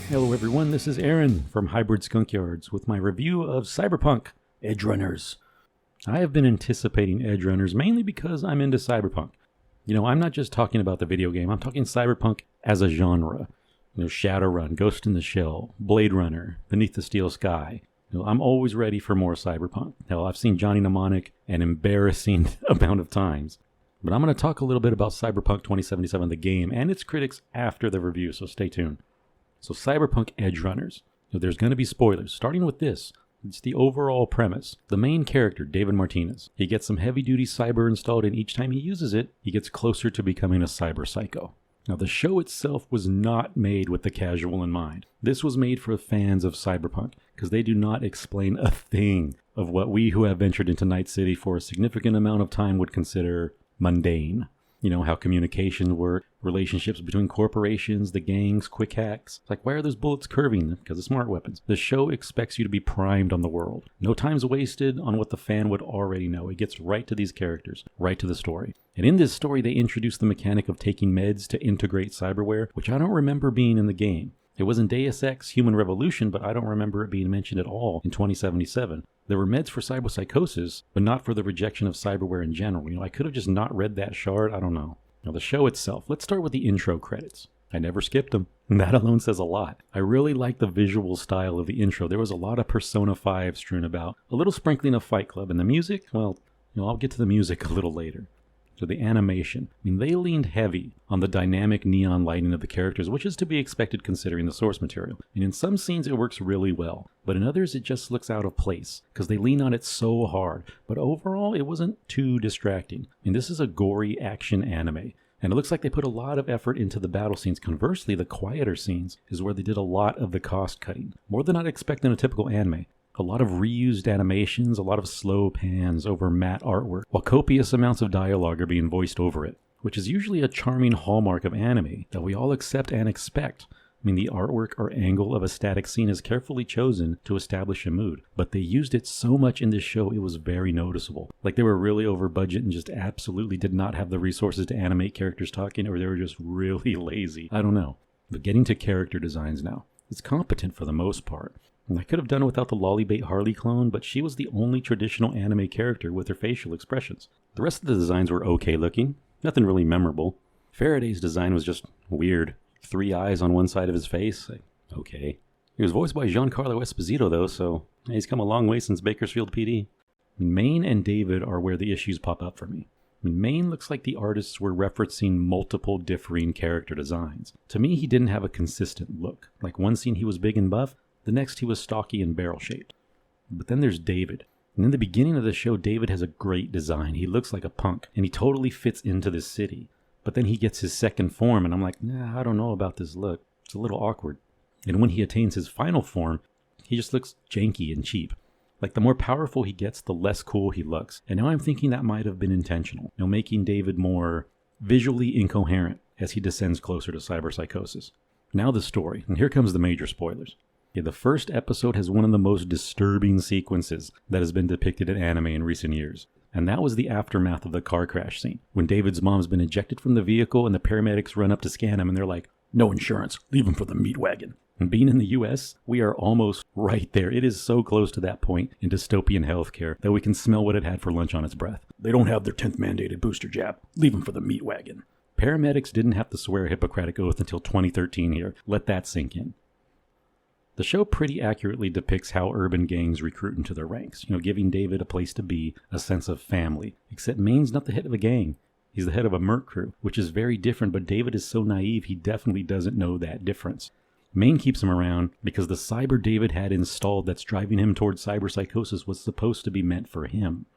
Hello everyone, this is Aaron from Hybrid Skunkyards with my review of Cyberpunk Edgerunners. I have been anticipating Edgerunners mainly because I'm into Cyberpunk. I'm not just talking about the video game, I'm talking Cyberpunk as a genre. Shadowrun, Ghost in the Shell, Blade Runner, Beneath the Steel Sky. I'm always ready for more Cyberpunk. Hell, I've seen Johnny Mnemonic an embarrassing amount of times. But I'm going to talk a little bit about Cyberpunk 2077, the game, and its critics after the review, so stay tuned. So Cyberpunk Edgerunners. There's going to be spoilers, starting with this. It's the overall premise. The main character, David Martinez, he gets some heavy-duty cyber installed, and each time he uses it, he gets closer to becoming a cyber psycho. Now, the show itself was not made with the casual in mind. This was made for fans of Cyberpunk, because they do not explain a thing of what we who have ventured into Night City for a significant amount of time would consider mundane. How communications work, relationships between corporations, the gangs, quick hacks. It's like, why are those bullets curving? Because of smart weapons. The show expects you to be primed on the world. No time's wasted on what the fan would already know. It gets right to these characters, right to the story. And in this story, they introduce the mechanic of taking meds to integrate cyberware, which I don't remember being in the game. It was in Deus Ex Human Revolution, but I don't remember it being mentioned at all in 2077. There were meds for cyberpsychosis, but not for the rejection of cyberware in general. I could have just not read that shard. I don't know. Now, the show itself. Let's start with the intro credits. I never skipped them. And that alone says a lot. I really like the visual style of the intro. There was a lot of Persona 5 strewn about. A little sprinkling of Fight Club. And the music? Well, I'll get to the music a little later. So the animation. They leaned heavy on the dynamic neon lighting of the characters, which is to be expected considering the source material. And in some scenes it works really well, but in others it just looks out of place, because they lean on it so hard. But overall, it wasn't too distracting. This is a gory action anime, and it looks like they put a lot of effort into the battle scenes. Conversely, the quieter scenes is where they did a lot of the cost cutting. More than I'd expect in a typical anime. A lot of reused animations, a lot of slow pans over matte artwork, while copious amounts of dialogue are being voiced over it, which is usually a charming hallmark of anime that we all accept and expect. The artwork or angle of a static scene is carefully chosen to establish a mood, but they used it so much in this show it was very noticeable. Like they were really over budget and just absolutely did not have the resources to animate characters talking, or they were just really lazy. I don't know. But getting to character designs now. It's competent for the most part. And I could have done it without the Lollybait Harley clone, but she was the only traditional anime character with her facial expressions. The rest of the designs were okay looking, nothing really memorable. Faraday's design was just weird. 3 eyes on one side of his face. Okay. He was voiced by Giancarlo Esposito though, so he's come a long way since Bakersfield PD. Maine and David are where the issues pop up for me. Maine looks like the artists were referencing multiple differing character designs. To me, he didn't have a consistent look. Like one scene he was big and buff, the next he was stocky and barrel-shaped. But then there's David. And in the beginning of the show, David has a great design. He looks like a punk, and he totally fits into this city. But then he gets his second form, and I'm like, I don't know about this look. It's a little awkward. And when he attains his final form, he just looks janky and cheap. Like the more powerful he gets, the less cool he looks. And now I'm thinking that might have been intentional. Making David more visually incoherent as he descends closer to cyberpsychosis. Now the story, and here comes the major spoilers. The first episode has one of the most disturbing sequences that has been depicted in anime in recent years. And that was the aftermath of the car crash scene, when David's mom's been ejected from the vehicle and the paramedics run up to scan him and they're like, "No insurance, leave him for the meat wagon." And being in the US, we are almost right there. It is so close to that point in dystopian healthcare that we can smell what it had for lunch on its breath. "They don't have their 10th mandated booster jab, leave him for the meat wagon." Paramedics didn't have to swear a Hippocratic oath until 2013 here. Let that sink in. The show pretty accurately depicts how urban gangs recruit into their ranks, giving David a place to be, a sense of family. Except Maine's not the head of a gang. He's the head of a merc crew, which is very different, but David is so naive he definitely doesn't know that difference. Maine keeps him around because the cyber David had installed that's driving him towards cyberpsychosis was supposed to be meant for him.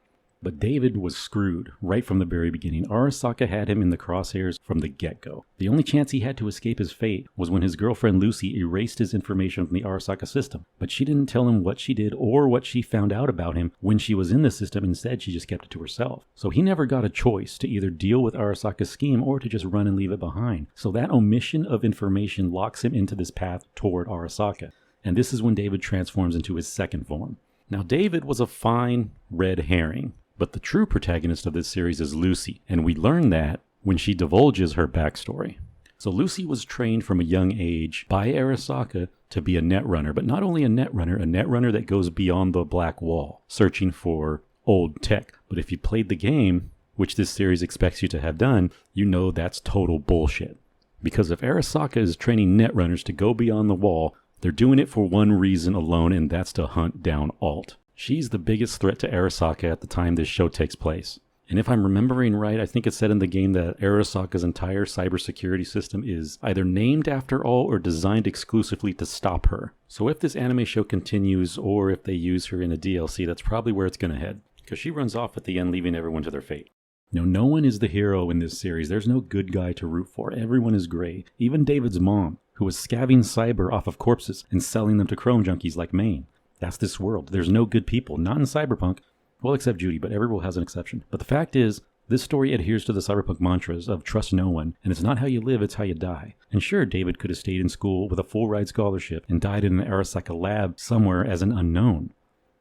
But David was screwed right from the very beginning. Arasaka had him in the crosshairs from the get-go. The only chance he had to escape his fate was when his girlfriend Lucy erased his information from the Arasaka system. But she didn't tell him what she did or what she found out about him when she was in the system. Instead, she just kept it to herself. So he never got a choice to either deal with Arasaka's scheme or to just run and leave it behind. So that omission of information locks him into this path toward Arasaka. And this is when David transforms into his second form. Now, David was a fine red herring. But the true protagonist of this series is Lucy, and we learn that when she divulges her backstory. So Lucy was trained from a young age by Arasaka to be a netrunner, but not only a netrunner that goes beyond the black wall, searching for old tech. But if you played the game, which this series expects you to have done, you know that's total bullshit. Because if Arasaka is training netrunners to go beyond the wall, they're doing it for one reason alone, and that's to hunt down Alt. She's the biggest threat to Arasaka at the time this show takes place. And if I'm remembering right, I think it said in the game that Arasaka's entire cybersecurity system is either named after Alt or designed exclusively to stop her. So if this anime show continues, or if they use her in a DLC, that's probably where it's going to head. Because she runs off at the end, leaving everyone to their fate. No one is the hero in this series. There's no good guy to root for. Everyone is gray. Even David's mom, who was scavenging cyber off of corpses and selling them to chrome junkies like Maine. That's this world. There's no good people. Not in Cyberpunk. Well, except Judy, but every rule has an exception. But the fact is, this story adheres to the Cyberpunk mantras of trust no one, and it's not how you live, it's how you die. And sure, David could have stayed in school with a full-ride scholarship and died in an Arasaka lab somewhere as an unknown.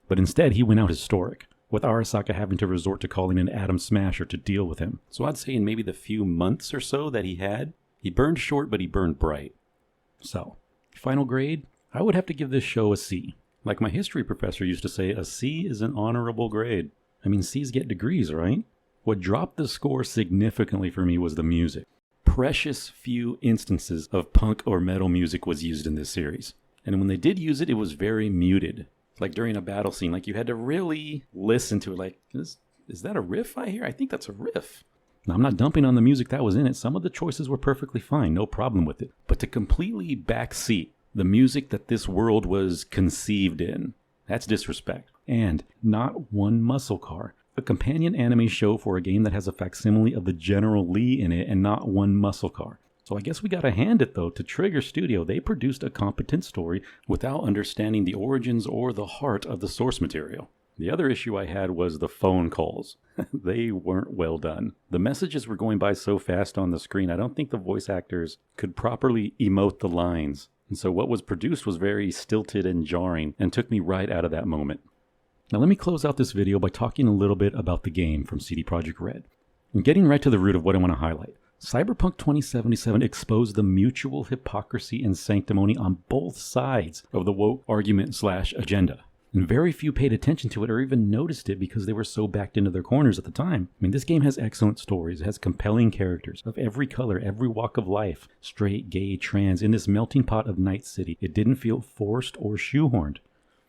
But instead, he went out historic, with Arasaka having to resort to calling an Atom Smasher to deal with him. So I'd say in maybe the few months or so that he had, he burned short, but he burned bright. So, final grade? I would have to give this show a C. Like my history professor used to say, a C is an honorable grade. I mean, C's get degrees, right? What dropped the score significantly for me was the music. Precious few instances of punk or metal music was used in this series. And when they did use it, it was very muted. Like during a battle scene, like you had to really listen to it. Like, is that a riff I hear? I think that's a riff. Now, I'm not dumping on the music that was in it. Some of the choices were perfectly fine, no problem with it. But to completely backseat the music that this world was conceived in, that's disrespect. And not one muscle car. A companion anime show for a game that has a facsimile of the General Lee in it and not one muscle car. So I guess we gotta hand it though to Trigger Studio. They produced a competent story without understanding the origins or the heart of the source material. The other issue I had was the phone calls. They weren't well done. The messages were going by so fast on the screen, I don't think the voice actors could properly emote the lines. And so what was produced was very stilted and jarring and took me right out of that moment. Now let me close out this video by talking a little bit about the game from CD Projekt Red. And getting right to the root of what I want to highlight. Cyberpunk 2077 exposed the mutual hypocrisy and sanctimony on both sides of the woke argument/agenda. And very few paid attention to it or even noticed it because they were so backed into their corners at the time. I mean, this game has excellent stories. It has compelling characters of every color, every walk of life. Straight, gay, trans, in this melting pot of Night City. It didn't feel forced or shoehorned.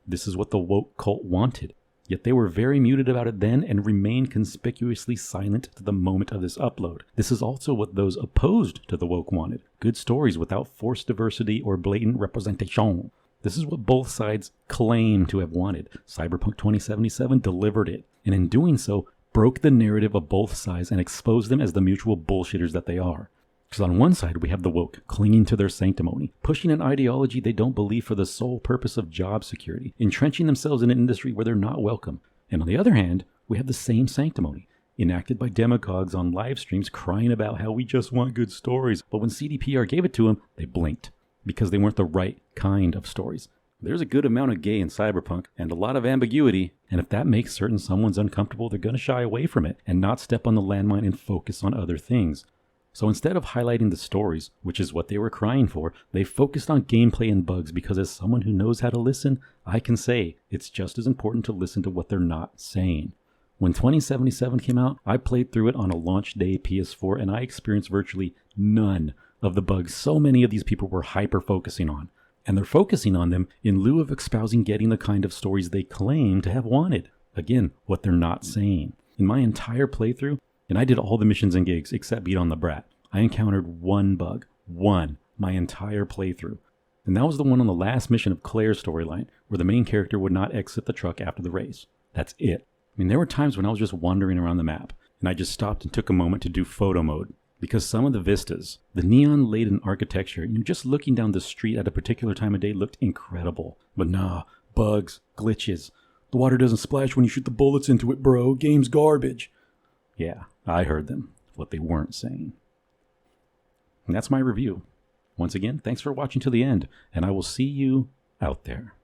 This is what the woke cult wanted. Yet they were very muted about it then and remained conspicuously silent to the moment of this upload. This is also what those opposed to the woke wanted. Good stories without forced diversity or blatant representation. This is what both sides claim to have wanted. Cyberpunk 2077 delivered it, and in doing so, broke the narrative of both sides and exposed them as the mutual bullshitters that they are. Because on one side, we have the woke clinging to their sanctimony, pushing an ideology they don't believe for the sole purpose of job security, entrenching themselves in an industry where they're not welcome. And on the other hand, we have the same sanctimony, enacted by demagogues on live streams crying about how we just want good stories. But when CDPR gave it to them, they blinked. Because they weren't the right kind of stories. There's a good amount of gay in Cyberpunk, and a lot of ambiguity, and if that makes certain someone's uncomfortable, they're going to shy away from it, and not step on the landmine and focus on other things. So instead of highlighting the stories, which is what they were crying for, they focused on gameplay and bugs, because as someone who knows how to listen, I can say it's just as important to listen to what they're not saying. When 2077 came out, I played through it on a launch day PS4, and I experienced virtually none of the bugs so many of these people were hyper-focusing on. And they're focusing on them in lieu of espousing getting the kind of stories they claim to have wanted. Again, what they're not saying. In my entire playthrough, and I did all the missions and gigs except beat on the brat, I encountered one bug. One. My entire playthrough. And that was the one on the last mission of Claire's storyline, where the main character would not exit the truck after the race. That's it. I mean, there were times when I was just wandering around the map, and I just stopped and took a moment to do photo mode. Because some of the vistas, the neon-laden architecture, just looking down the street at a particular time of day looked incredible. But nah, bugs, glitches. The water doesn't splash when you shoot the bullets into it, bro. Game's garbage. Yeah, I heard them. What they weren't saying. And that's my review. Once again, thanks for watching to the end, and I will see you out there.